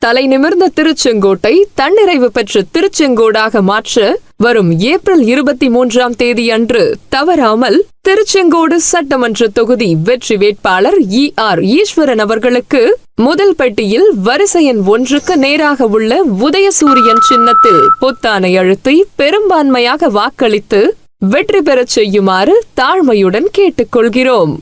தலை நிமிர்ந்த திருச்செங்கோட்டை தன்னிறைவு பெற்ற திருச்செங்கோடாக மாற்ற வரும் ஏப்ரல் 23 அன்று தவறாமல் திருச்செங்கோடு சட்டமன்ற தொகுதி வெற்றி வேட்பாளர் ER ஈஸ்வரன் அவர்களுக்கு முதல் பெட்டியில் வரிசை எண் 1க்கு நேராக உள்ள உதயசூரியன் சின்னத்தில் பொத்தானை அழுத்தி பெரும்பான்மையாக வாக்களித்து வெற்றி பெறச் செய்யுமாறு தாழ்மையுடன் கேட்டுக்கொள்கிறோம்.